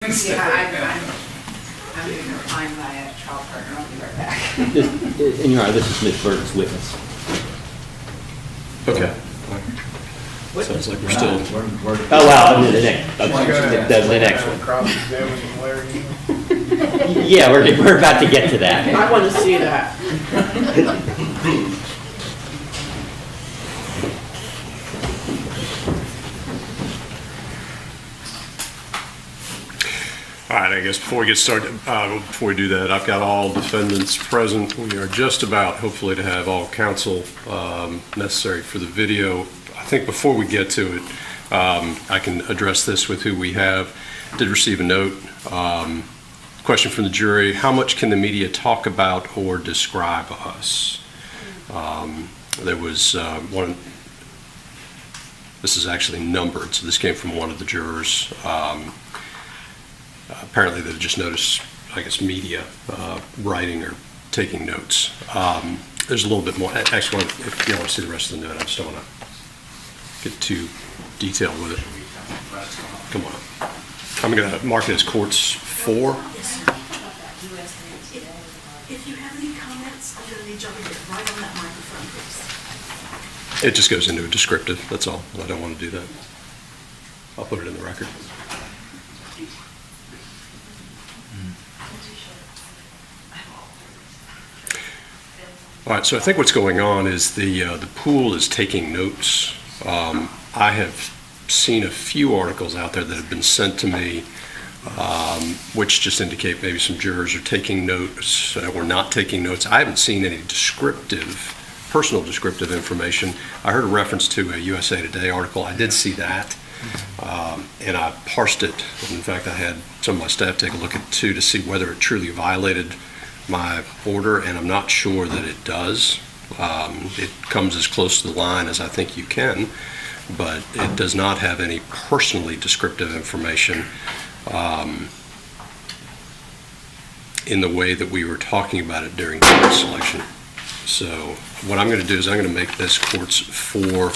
Yeah, I'm going to find my trial partner. I'll be right back. And you're right, this is Ms. Burton's witness. Okay. Sounds like we're still. Oh, wow, the next one. Yeah, we're about to get to that. I want to see that. All right, I guess before we get started, before we do that, I've got all defendants present. We are just about, hopefully, to have all counsel necessary for the video. I think before we get to it, I can address this with who we have. Did receive a note. Question from the jury: how much can the media talk about or describe us? There was one. This is actually numbered, so this came from one of the jurors. Apparently they just noticed, I guess, media writing or taking notes. There's a little bit more. Actually, if you want to see the rest of the note, I just don't want to get too detailed with it. Come on. I'm going to mark it as courts 4. If you have any comments, I'm going to need y'all to get right on that microphone, please. It just goes into a descriptive, that's all. I don't want to do that. I'll put it in the record. All right, so I think what's going on is the pool is taking notes. I have seen a few articles out there that have been sent to me, which just indicate maybe some jurors are taking notes or not taking notes. I haven't seen any personal descriptive information. I heard a reference to a USA Today article. I did see that, and I parsed it. In fact, I had some of my staff take a look at it too to see whether it truly violated my order, and I'm not sure that it does. It comes as close to the line as I think you can, but it does not have any personally descriptive information in the way that we were talking about it during jury selection. So what I'm going to do is I'm going to make this courts 4.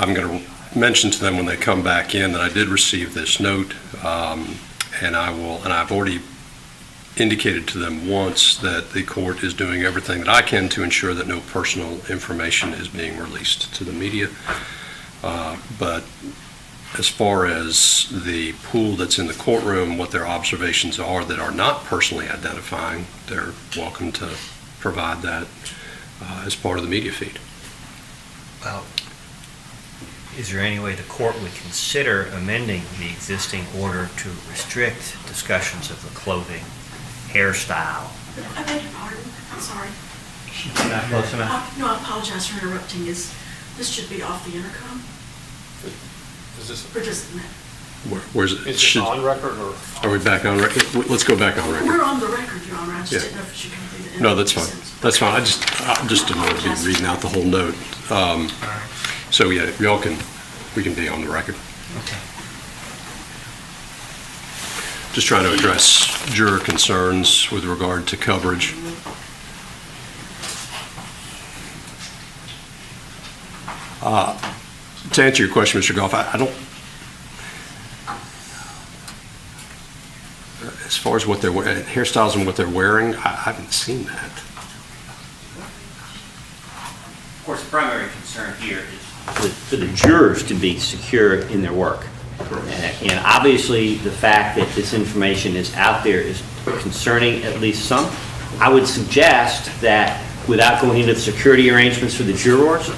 I'm going to mention to them when they come back in that I did receive this note, and I've already indicated to them once that the court is doing everything that I can to ensure that no personal information is being released to the media. But as far as the pool that's in the courtroom, what their observations are that are not personally identifying, they're welcome to provide that as part of the media feed. Well, is there any way the court would consider amending the existing order to restrict discussions of the clothing, hairstyle? I beg your pardon. I'm sorry. Not close enough? No, I apologize for interrupting. This should be off the intercom? Is this, Or just, Where's it? is it on record or? Are we back on record? Let's go back on record. we're on the record, Your Honor. I just Yeah. didn't know if it should come through the No, that's fine. That's fine. I just didn't want to be reading out the whole note. So yeah, we can be on the record. Okay. Just trying to address juror concerns with regard to coverage. To answer your question, Mr. Goff, I don't, as far as what they're wearing, hairstyles and what they're wearing, I haven't seen that. Of course, the primary concern here is for the jurors to be secure in their work. And obviously, the fact that this information is out there is concerning at least some. I would suggest that without going into the security arrangements for the jurors,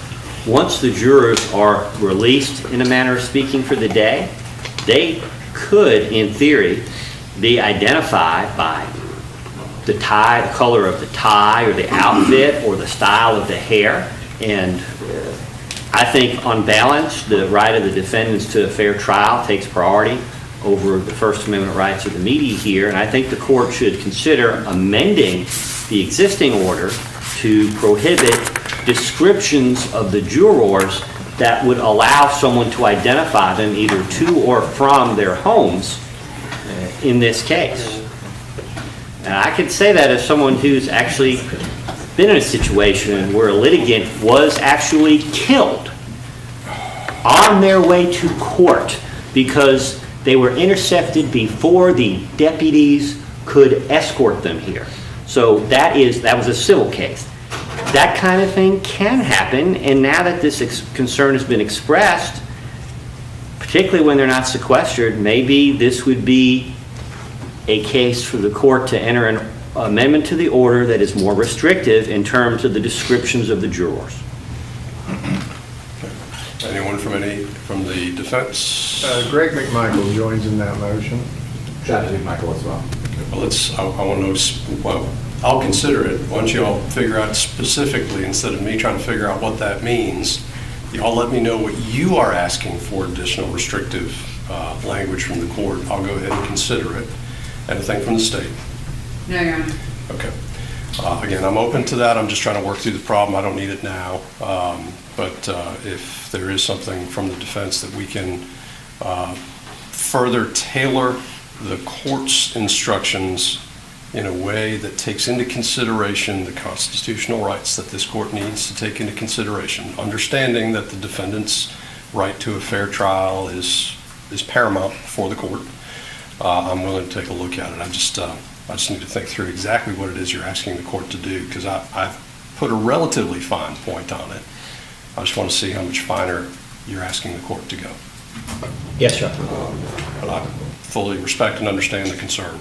once the jurors are released, in a manner of speaking, for the day, they could, in theory, be identified by the tie, the color of the tie, or the outfit, or the style of the hair. And I think, on balance, the right of the defendants to a fair trial takes priority over the First Amendment rights of the media here. And I think the court should consider amending the existing order to prohibit descriptions of the jurors that would allow someone to identify them either to or from their homes in this case. And I can say that as someone who's actually been in a situation where a litigant was actually killed on their way to court because they were intercepted before the deputies could escort them here. So that was a civil case. That kind of thing can happen, and now that this concern has been expressed, particularly when they're not sequestered, maybe this would be a case for the court to enter an amendment to the order that is more restrictive in terms of the descriptions of the jurors. Anyone from the defense? Greg McMichael joins in that motion. Chapter Michael as well. Well, I want to know, well, I'll consider it. Why don't you all figure out specifically, instead of me trying to figure out what that means, y'all let me know what you are asking for additional restrictive language from the court. I'll go ahead and consider it. Anything from the state? No, Your Honor. Okay. Again, I'm open to that. I'm just trying to work through the problem. I don't need it now. But if there is something from the defense that we can further tailor the court's instructions in a way that takes into consideration the constitutional rights that this court needs to take into consideration, understanding that the defendant's right to a fair trial is paramount for the court, I'm willing to take a look at it. I just need to think through exactly what it is you're asking the court to do, because I've put a relatively fine point on it. I just want to see how much finer you're asking the court to go. Yes, sir. But I fully respect and understand the concern.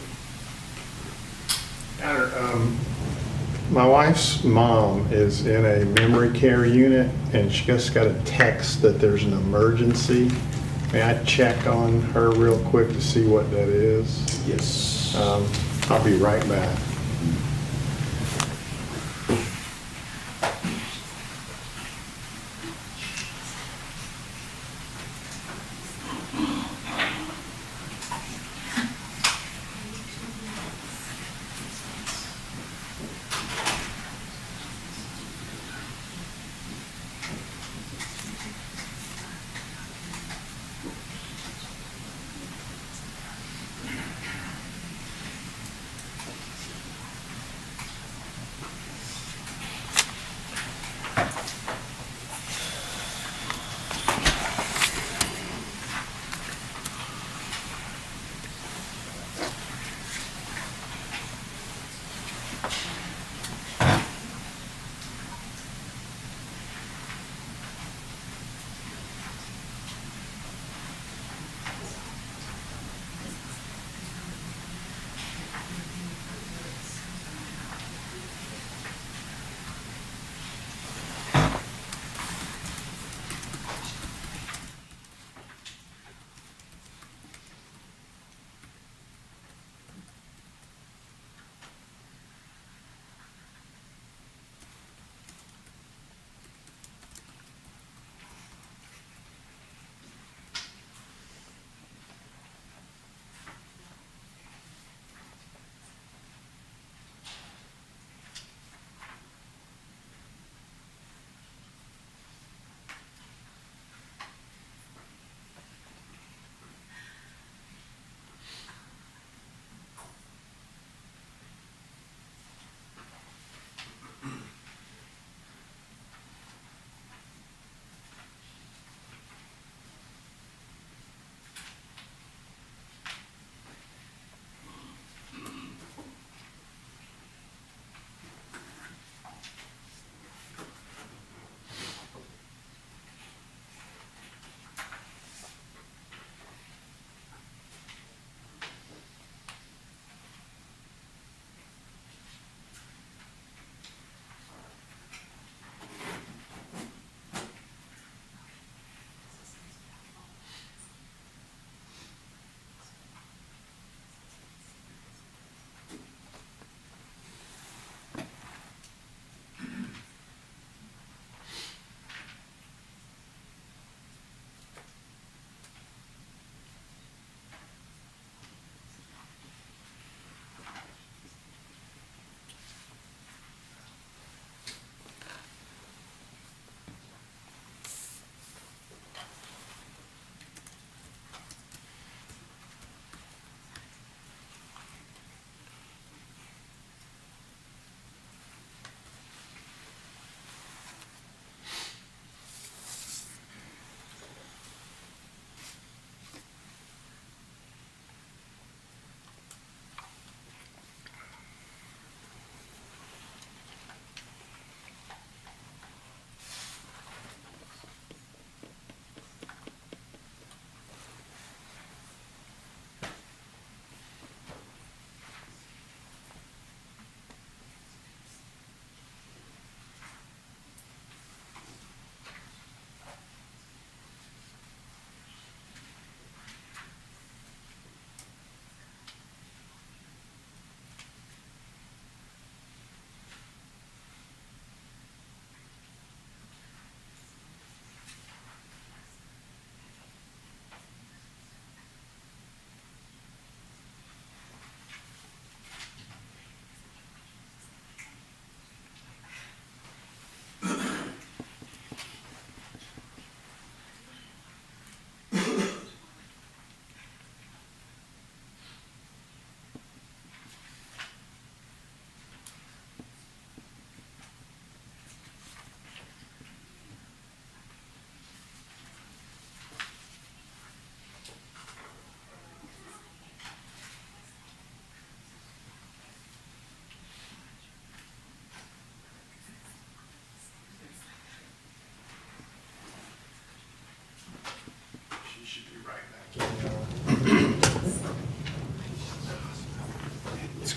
My wife's mom is in a memory care unit, and she just got a text that there's an emergency. May I check on her real quick to see what that is? Yes. I'll be right back.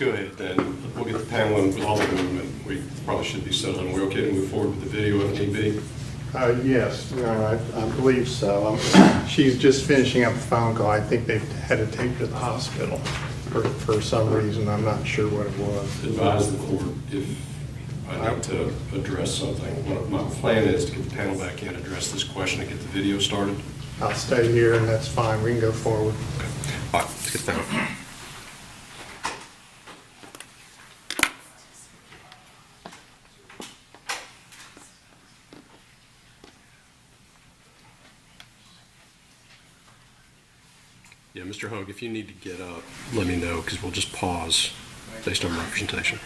go ahead then. We'll get the panel in with all the movement. We probably should be settled. Are we okay to move forward with the video if need be? Yes, I believe so. She's just finishing up a phone call. I think they've had to take her to the hospital for some reason. I'm not sure what it was. Advise the court if I need to address something. My plan is to get the panel back in, address this question, and get the video started. I'll stay here and that's fine. We can go forward. Okay. All right, let's get that. Yeah, Mr. Hug, if you need to get up, let me know, because we'll just pause based on representation.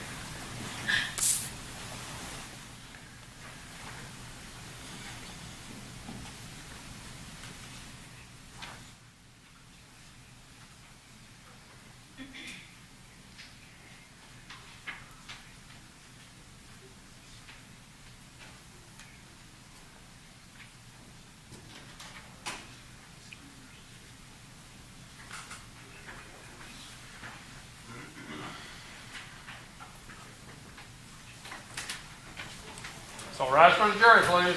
So rise from the jury, please.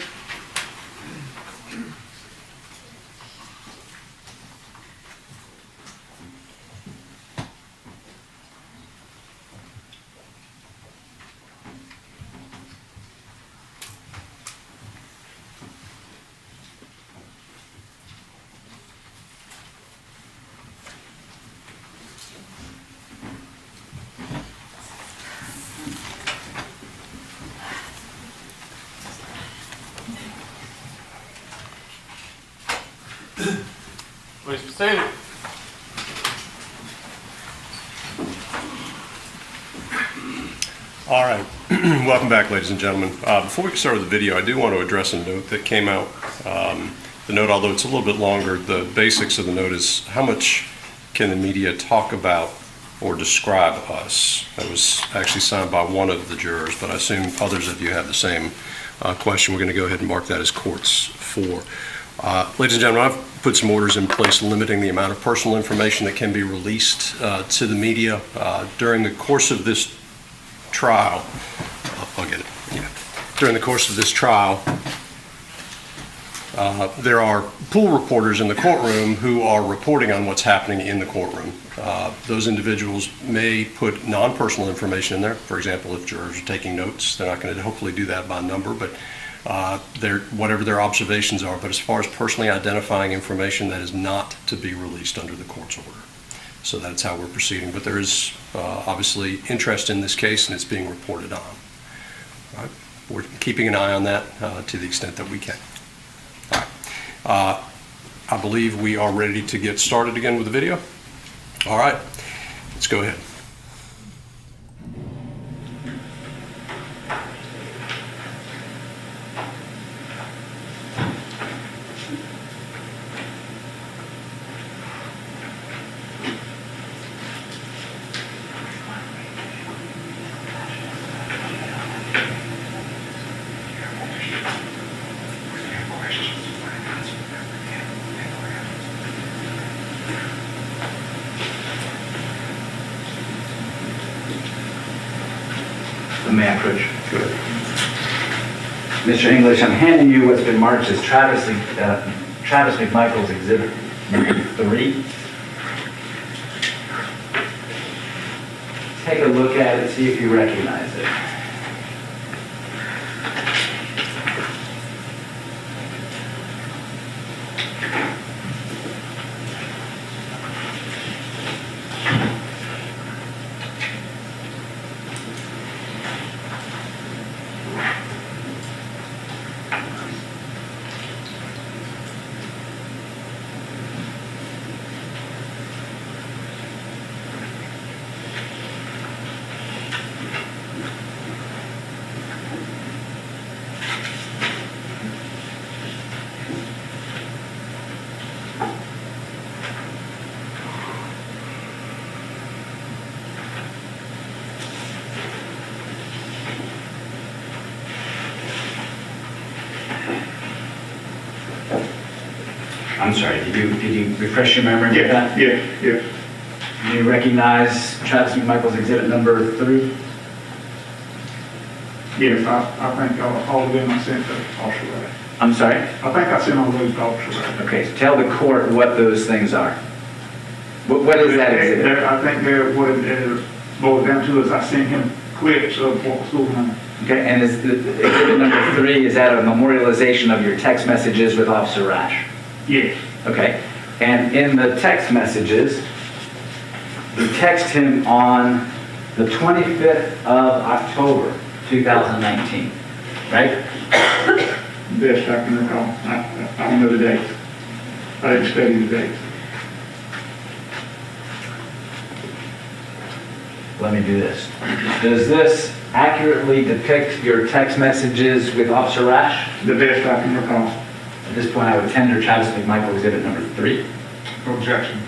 Please be seated. All right. Welcome back, ladies and gentlemen. Before we start with the video, I do want to address a note that came out. The note, although it's a little bit longer, the basics of the note is how much can the media talk about or describe us? That was actually signed by one of the jurors, but I assume others of you have the same question. We're going to go ahead and mark that as courts 4. Ladies and gentlemen, I've put some orders in place limiting the amount of personal information that can be released to the media during the course of this trial. I'll get it. Yeah. During the course of this trial, there are pool reporters in the courtroom who are reporting on what's happening in the courtroom. Those individuals may put non-personal information in there. For example, if jurors are taking notes, they're not going to hopefully do that by number, but whatever their observations are. But as far as personally identifying information, that is not to be released under the court's order. So that's how we're proceeding. But there is obviously interest in this case, and it's being reported on. All right? We're keeping an eye on that to the extent that we can. All right. I believe we are ready to get started again with the video. All right, let's go ahead. May I approach? Good. Mr. English, I'm handing you what's been marked as Travis McMichael's Exhibit number 3. Take a look at it, see if you recognize it. I'm sorry, did you refresh your memory with that? Yeah. Do you recognize Travis McMichael's exhibit number 3? Yes, I think all of them I sent to Officer Ray. I'm sorry? I think I sent all those to Officer Ray. Okay, so tell the court what those things are. What is that exhibit? I think what it boils down to is I sent him clips of what was going on. Okay, and is the exhibit number 3, is that a memorialization of your text messages with Officer Rash? Yes. Okay, and in the text messages, you text him on the 25th of October, 2019, right? Best I can recall. I don't know the dates. I didn't study the dates. Let me do this. Does this accurately depict your text messages with Officer Rash? The best I can recall. At this point, I would tender Travis McMichael exhibit number 3. Objection.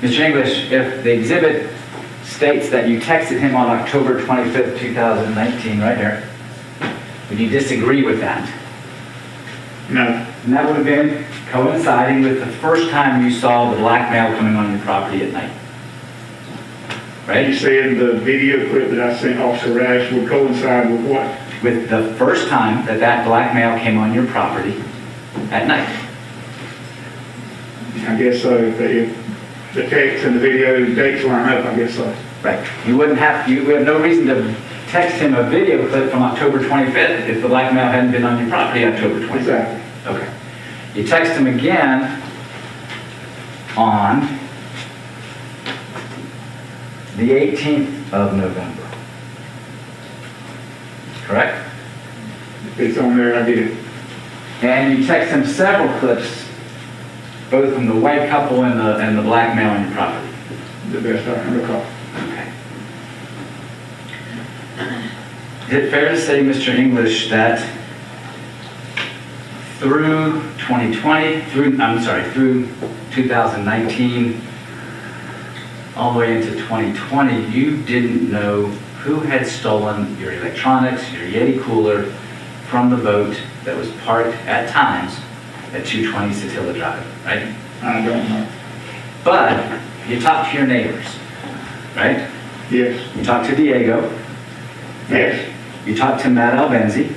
Mr. English, if the exhibit states that you texted him on October 25th, 2019, right here, would you disagree with that? No. And that would have been coinciding with the first time you saw the black male coming on your property at night. You Right? said the video clip that I sent Officer Rash would coincide with what? With the first time that that black male came on your property at night. I guess so. If the text and the video dates line up, I guess so. Right. You would have no reason to text him a video clip from October 25th if the black male hadn't been on your property October 25th. Exactly. Okay. You text him again on the 18th of November. Correct? If it's on there, I get it. And you text him several clips, both from the white couple and the black male on your property. The best I can recall. Okay. Is it fair to say, Mr. English, that through 2019, all the way into 2020, you didn't know who had stolen your electronics, your Yeti cooler from the boat that was parked at times at 220 Satilla Drive, right? I don't know. But you talked to your neighbors, right? Yes. You talked to Diego. Yes. You talked to Matt Albenzi.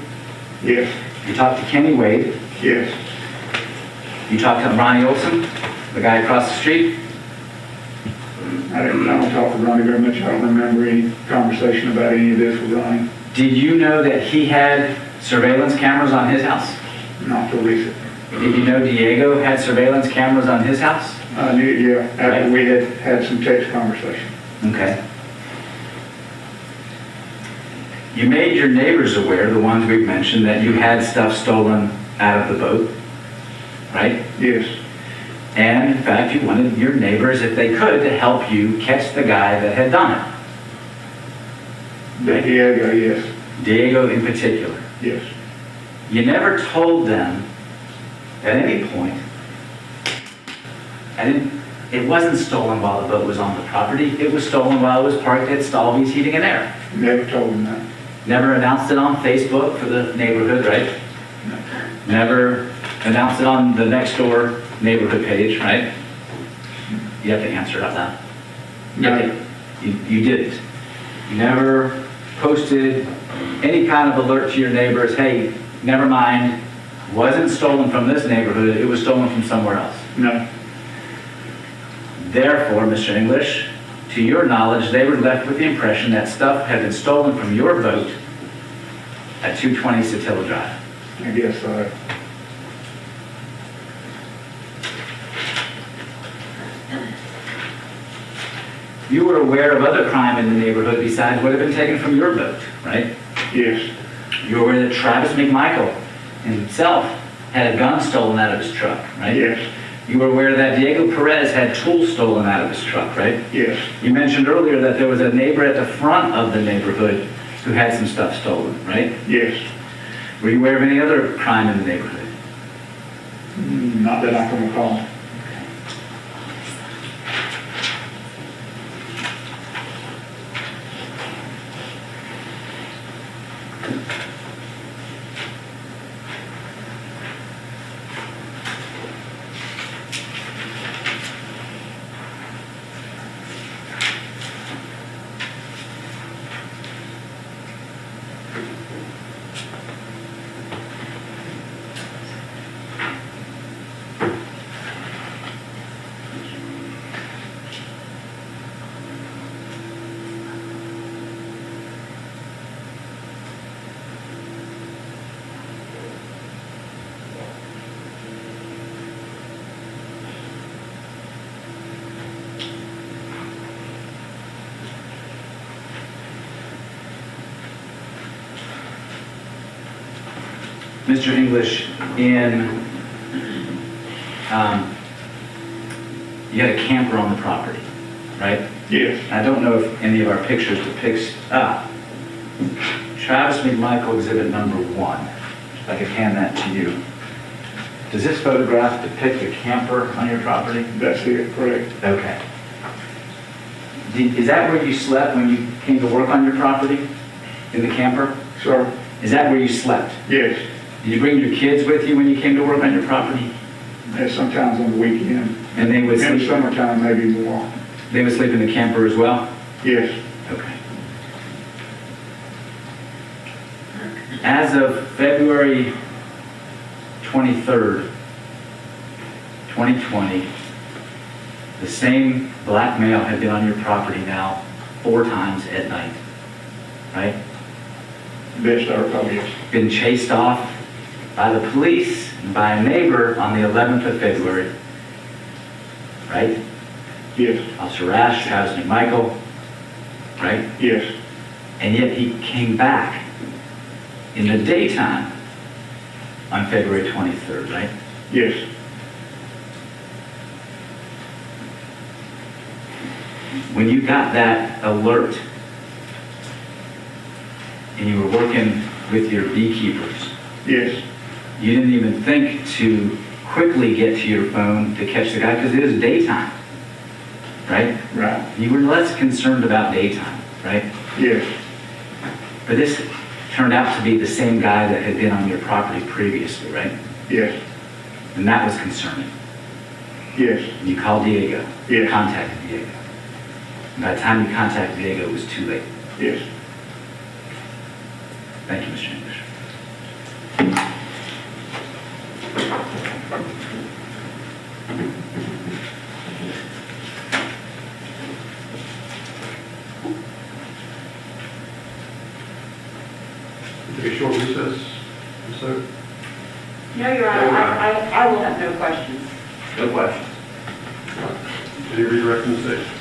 Yes. You talked to Kenny Wade. Yes. You talked to Ronnie Olson, the guy across the street. I don't talk to Ronnie very much. I don't remember any conversation about any of this with Ronnie. Did you know that he had surveillance cameras on his house? Not till recently. Did you know Diego had surveillance cameras on his house? I knew, yeah, after we had some text conversation. Okay. You made your neighbors aware, the ones we've mentioned, that you had stuff stolen out of the boat, right? Yes. And in fact, you wanted your neighbors, if they could, to help you catch the guy that had done it. Diego, yes. Diego in particular. Yes. You never told them at any point, and it wasn't stolen while the boat was on the property, it was stolen while it was parked at Stalby's Heating and Air. Never told him that. Never announced it on Facebook for the neighborhood, right? Never announced it on the next door neighborhood page, right? You have to answer out loud. No. You didn't. You never posted any kind of alert to your neighbors, hey, never mind, wasn't stolen from this neighborhood, it was stolen from somewhere else. No. Therefore, Mr. English, to your knowledge, they were left with the impression that stuff had been stolen from your boat at 220 Satilla Drive. I guess so. You were aware of other crime in the neighborhood besides what had been taken from your boat, right? Yes. You were aware that Travis McMichael himself had a gun stolen out of his truck, right? Yes. You were aware that Diego Perez had tools stolen out of his truck, right? Yes. You mentioned earlier that there was a neighbor at the front of the neighborhood who had some stuff stolen, right? Yes. Were you aware of any other crime in the neighborhood? Not that I can recall. Mr. English, you had a camper on the property, right? Yes. I don't know if any of our pictures depicts, Travis McMichael exhibit number 1. If I could hand that to you. Does this photograph depict a camper on your property? That's it, correct. Okay. Is that where you slept when you came to work on your property? In the camper? Sir? Is that where you slept? Yes. Did you bring your kids with you when you came to work on your property? And sometimes on the weekend. And they would In the sleep, summertime, maybe more. they would sleep in the camper as well? Yes. Okay. As of February 23rd, 2020, the same black male had been on your property now 4 times at night, right? Best I recall, yes. Been chased off by the police and by a neighbor on the 11th of February, right? Yes. Officer Rash, Travis McMichael, right? Yes. And yet he came back in the daytime on February 23rd, right? Yes. When you got that alert and you were working with your beekeepers, Yes. you didn't even think to quickly get to your phone to catch the guy because it is daytime, right? Right. You were less concerned about daytime, right? Yes. But this turned out to be the same guy that had been on your property previously, right? Yes. And that was concerning. Yes. And you called Diego. Yes. Contacted Diego. And by the time you contacted Diego, it was too late. Yes. Thank you, Mr. English. Take a short recess. So, No, Your Honor, I will have no questions. No questions. any re-recommendation?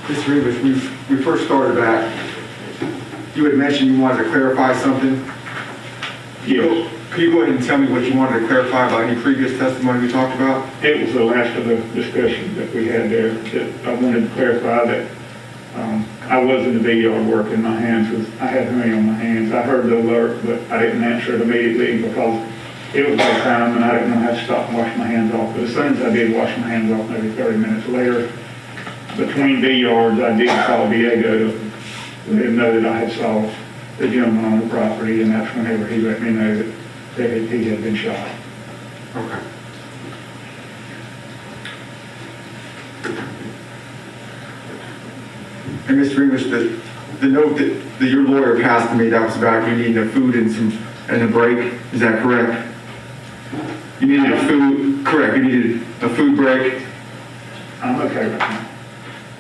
Mr. English, we first started back, you had mentioned you wanted to clarify something. Yes. Could you go ahead and tell me what you wanted to clarify about any previous testimony we talked about? It was the last of the discussion that we had there, that I wanted to clarify that I was in the big yard working, my hands was, I had honey on my hands. I heard the alert, but I didn't answer it immediately because it was daytime and I didn't know how to stop and wash my hands off. But as soon as I did wash my hands off, maybe 30 minutes later, between bee yards, I did call Diego to let him know that I had saw the gentleman on the property, and that's whenever he let me know that he had been shot. Okay. And Mr. English, the note that your lawyer passed to me, that was about you needing a food and a break, is that correct? You needed a food, correct, you needed a food break? I'm okay with that.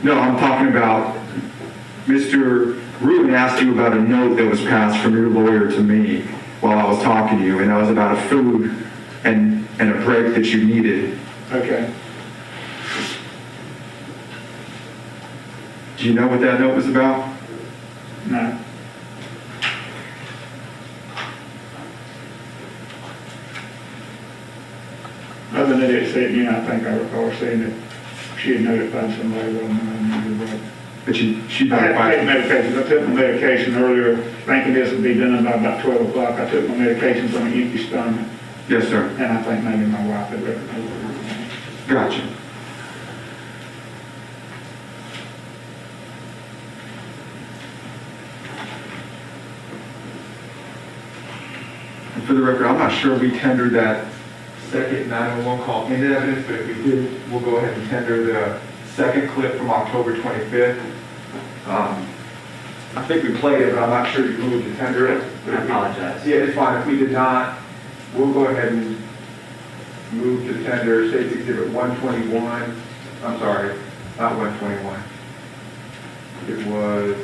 No, I'm talking about, Mr. Rubin asked you about a note that was passed from your lawyer to me while I was talking to you, and that was about a food and a break that you needed. Okay. Do you know what that note was about? No. Other than it said, I think I recall saying that she had notified somebody. But she I had to take notified. medications. I took my medication earlier, thinking this would be done by about 12 o'clock. I took my medications on an empty stomach, Yes, sir. and I think maybe my wife had recognized it. Gotcha. And for the record, I'm not sure we tendered that second 911 call into evidence, but if we did, we'll go ahead and tender the second clip from October 25th. I think we played it, but I'm not sure you moved to tender it. I apologize. Yeah, it's fine. If we did not, we'll go ahead and move to tender State's Exhibit 121. I'm sorry, not 121. It was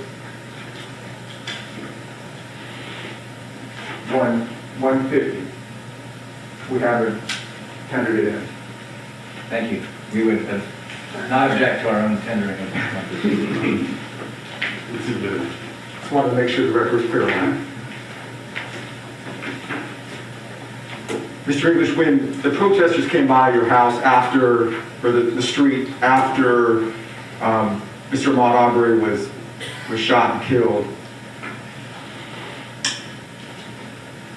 150. We haven't tendered it in. Thank you. We would not object to our own tendering. Just wanted to make sure the record was clear on that. Mr. English, when the protesters came by your house after, or the street after Mr. Ahmaud Arbery was shot and killed,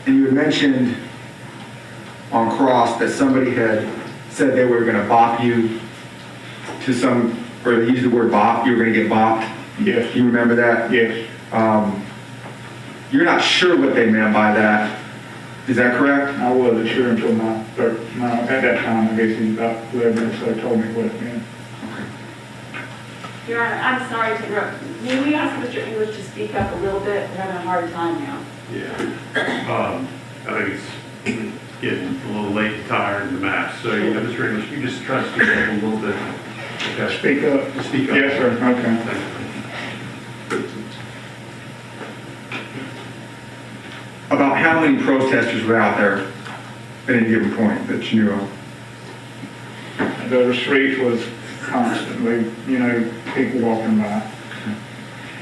and you had mentioned on cross that somebody had said they were going to bop you to some, or they used the word bop, you were going to get bopped. Yes, You remember that? yes. You're not sure what they meant by that. Is that correct? I wasn't sure until at that time, I guess he's about 11, so he told me what it meant. Your Honor, I'm sorry to interrupt. May we ask Mr. English to speak up a little bit? We're having a hard time now. Yeah. I think it's getting a little late and tired in the mask. So, Mr. English, you just try to speak up a little bit. Okay. Speak up. Just speak up. Yes, sir, okay. Thank you. About how many protesters were out there at any given point that you knew of? The street was constantly, people walking by.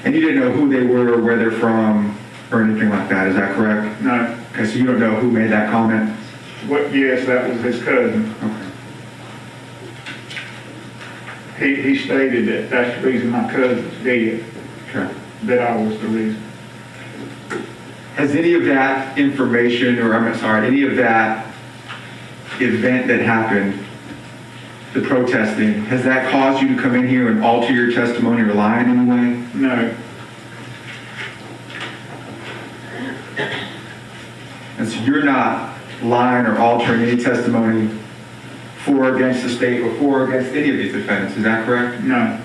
And you didn't know who they were, where they're from, or anything like that, is that correct? No, Okay, so you don't know who made that comment? yes, that was his cousin. Okay. He stated that that's the reason my cousin's dead, Okay. that I was the reason. Has any of that information, or I'm sorry, any of that event that happened, the protesting, has that caused you to come in here and alter your testimony or lie in any way? No, And so you're not lying or altering any testimony for or against the state or for or against any of these defendants, is that correct? no.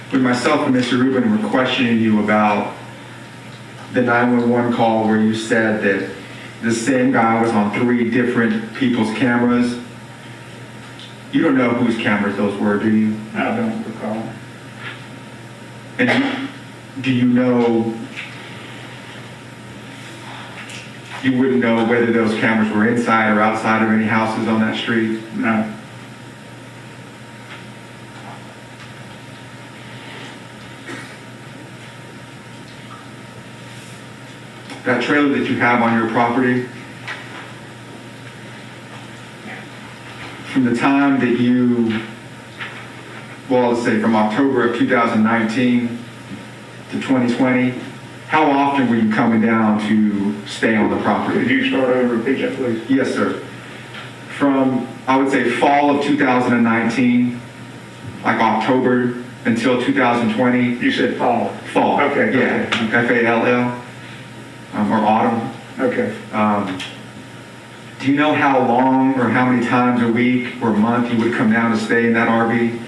When myself and Mr. Rubin were questioning you about the 911 call where you said that the same guy was on 3 different people's cameras, you don't know whose cameras those were, do you? I don't recall. And do you know, you wouldn't know whether those cameras were inside or outside of any houses on that street? No, That trailer that you have on your property, from the time that you, well, let's say from October of 2019 to 2020, how often were you coming down to stay on the could property? you start over, repeat that, please? Yes, sir. From, I would say, fall of 2019, like October until 2020. You said fall. Fall. Okay, Yeah, okay. F-A-L-L, or autumn. Okay. Do you know how long or how many times a week or month you would come down to stay in that RV?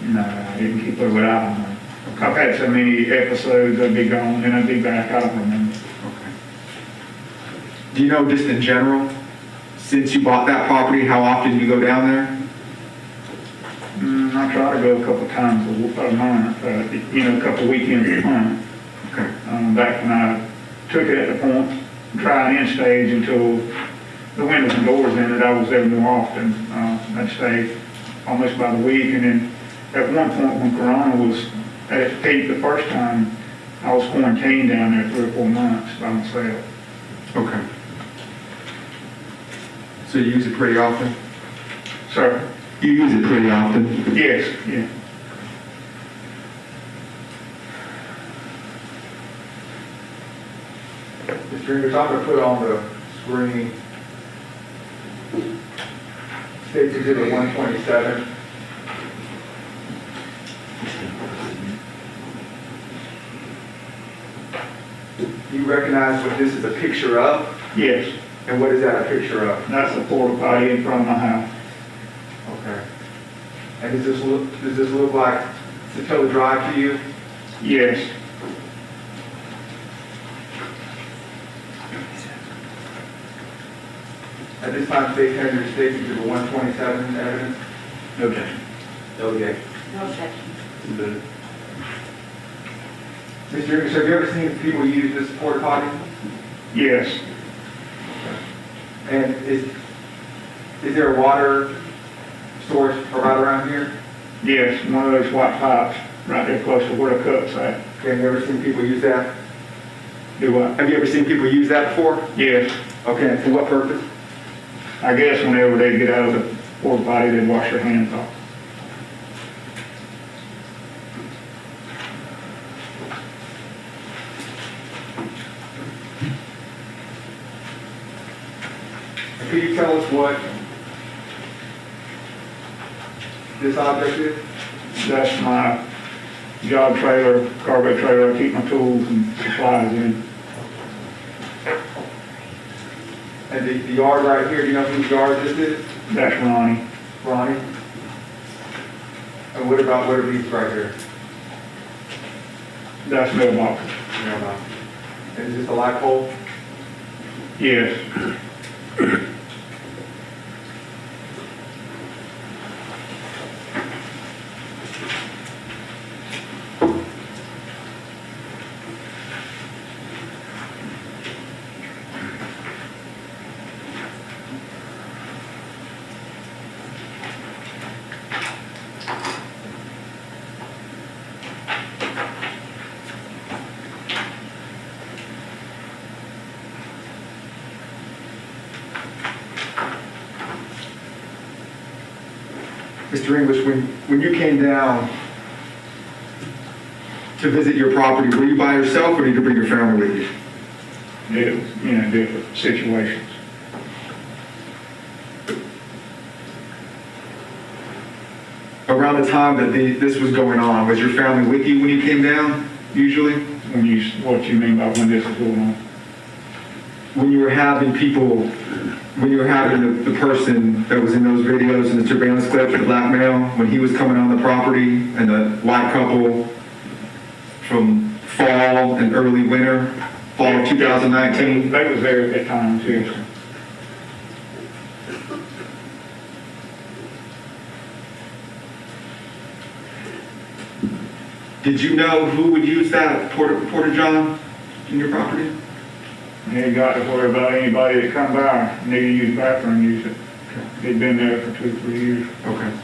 No, I didn't keep up with that one. I've had so many episodes, I'd be gone, then I'd be back, I don't remember. Okay. Do you know just in general, since you bought that property, how often you go down there? I try to go a couple times a month, a couple weekends a month. Okay. Back when I took it at the point, try and end stage until the windows and doors in it, I was there more often. I'd stay almost by the week, and then at one point when Corona was at its peak the first time, I was quarantined down there 3 or 4 months by myself. Okay. So you use it pretty often? Sir? You use it pretty often? Yes, yeah. Mr. English, I'm going to put on the screen State Exhibit 127. You recognize what this is a picture of? Yes, And what is that a picture of? that's the porta potty in front of my house. Okay. And does this look like Satilla Drive to you? Yes, At this time, state senator states to the 127 evidence? okay. Okay. No objection. Mr. English, have you ever seen people use this porta potty? Yes, And is there a water source right around here? yes, one of those white pipes right there close to where the cup's at. Have you ever seen people use that? Do what? Have you ever seen people use that before? Yes, Okay, and for what purpose? I guess whenever they get out of the porta potty, they wash their hands off. And could you tell us what this object is? That's my job trailer, cargo trailer. I keep my tools and supplies in. And the yard right here, do you know whose yard this is? That's Ronnie. Ronnie? And what are these right here? That's mailbox. And is this a light pole? Yes, Mr. English, when you came down to visit your property, were you by yourself or did you bring your family with you? it was, different situations. Around the time that this was going on, was your family with you when you came down, usually? What you mean by when this is going on? When you were having the person that was in those videos and the surveillance clips, the black male, when he was coming on the property and the white couple from fall and early winter, fall of 2019? They was there at that time too. Did you know who would use that porta john in your property? They ain't got to worry about anybody that come by, need to use bathroom, use it. They've been there for 2-3 years. Okay.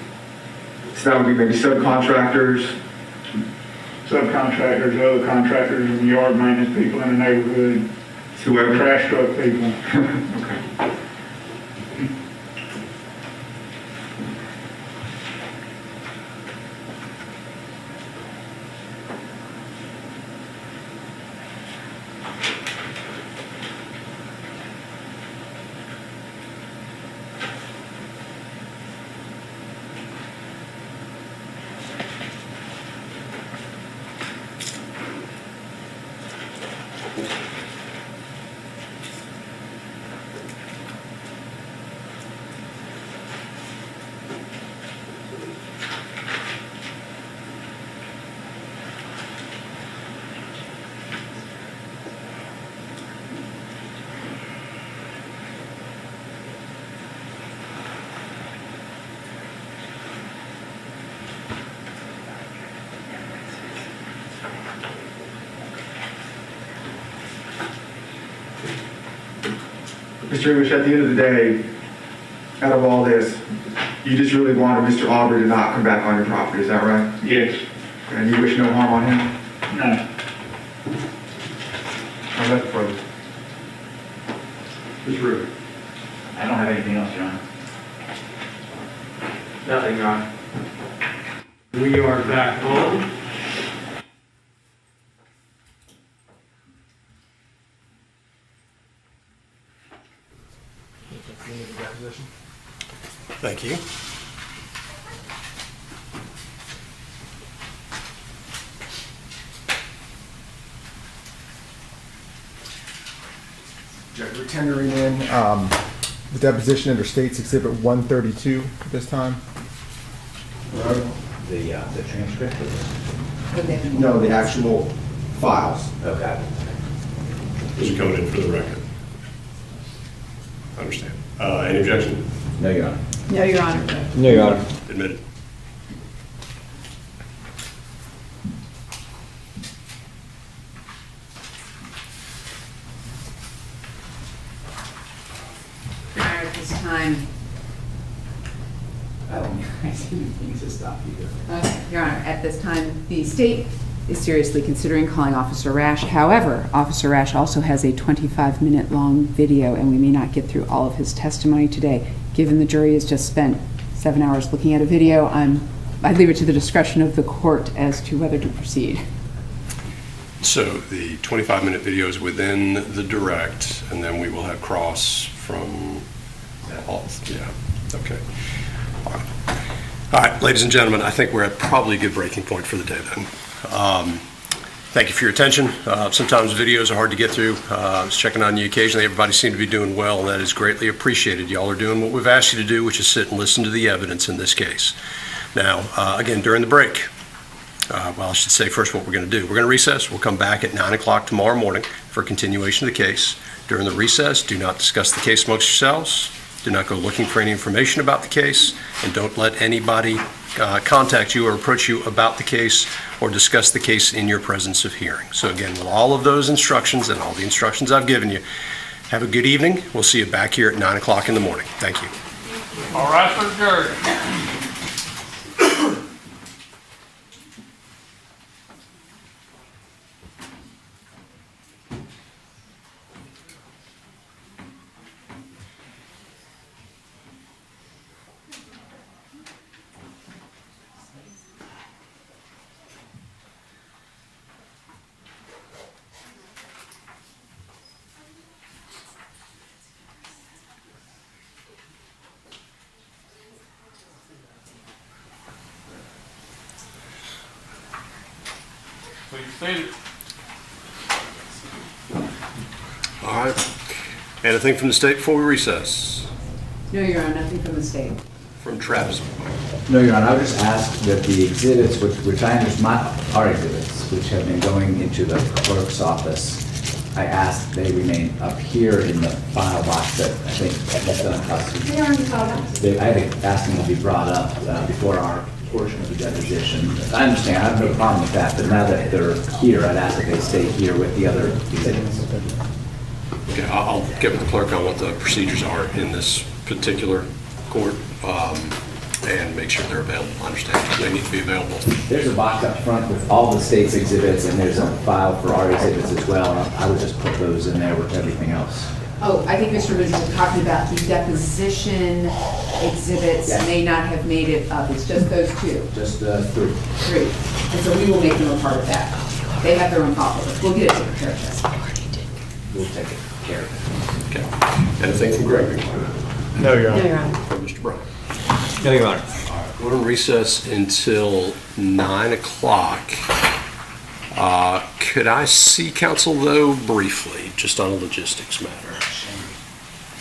So that would be maybe subcontractors? Subcontractors, other contractors, and yard maintenance people in the neighborhood, Whoever? trash truck people. Okay. Mr. English, at the end of the day, out of all this, you just really wanted Mr. Arbery to not come back on your property, is that right? Yes. And you wish no harm on him? No. I'll let the further. Mr. Ruby? I don't have anything else, Your Honor. Nothing, Your Honor. We are back on. Thank you. tendering in the deposition under States Exhibit 132 at this time. The transcript? No, the actual files. Okay. Is coming in for the record. I understand. Any objection? No, Your Honor. No, Your Honor. No, Your Honor. Admitted. Your Honor, at this time, I don't think to stop you. Your Honor, at this time, the state is seriously considering calling Officer Rash. However, Officer Rash also has a 25-minute long video, and we may not get through all of his testimony today. Given the jury has just spent 7 hours looking at a video, I'd leave it to the discretion of the court as to whether to proceed. So the 25-minute video is within the direct, and then we will have cross from all, yeah, okay. All right, ladies and gentlemen, I think we're at probably a good breaking point for the day then. Thank you for your attention. Sometimes videos are hard to get through. I was checking on you occasionally. Everybody seemed to be doing well, and that is greatly appreciated. Y'all are doing what we've asked you to do, which is sit and listen to the evidence in this case. Now, again, during the break, well, I should say first what we're going to do. We're going to recess. We'll come back at 9 o'clock tomorrow morning for continuation of the case. During the recess, do not discuss the case amongst yourselves. Do not go looking for any information about the case, and don't let anybody contact you or approach you about the case or discuss the case in your presence of hearing. So again, with all of those instructions and all the instructions I've given you, have a good evening. We'll see you back here at 9 o'clock in the morning. Thank you. All right, for the jury. Please seated. All right. Anything from the state before we recess? No, Your Honor, nothing from the state. From Travis? No, Your Honor, I would just ask that the exhibits, which I understand are exhibits, which have been going into the clerk's office, I ask they remain up here in the file box that I think has done custody. They are in the file box. I had asked them to be brought up before our portion of the deposition. I understand, I have no problem with that, but now that they're here, I'd ask that they stay here with the other exhibits. Okay, I'll get with the clerk on what the procedures are in this particular court and make sure they're available. I understand they need to be available. There's a box up front with all the state's exhibits, and there's a file for our exhibits as well. I would just put those in there with everything else. Oh, I think Mr. Rizzo was talking about the deposition exhibits may not have made it up. It's just those two. Just three. Three. And so we will make them a part of that. They have their own copy. We'll get it taken care of. We'll take care of it. Okay. Anything from Gregory? No, Your Honor. No, Your Honor. From Mr. Brown? No, Your Honor. All right, we're in recess until 9 o'clock. Could I see counsel, though, briefly, just on a logistics matter?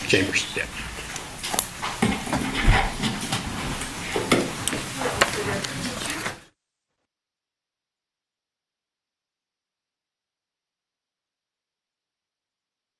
Chambers, yeah.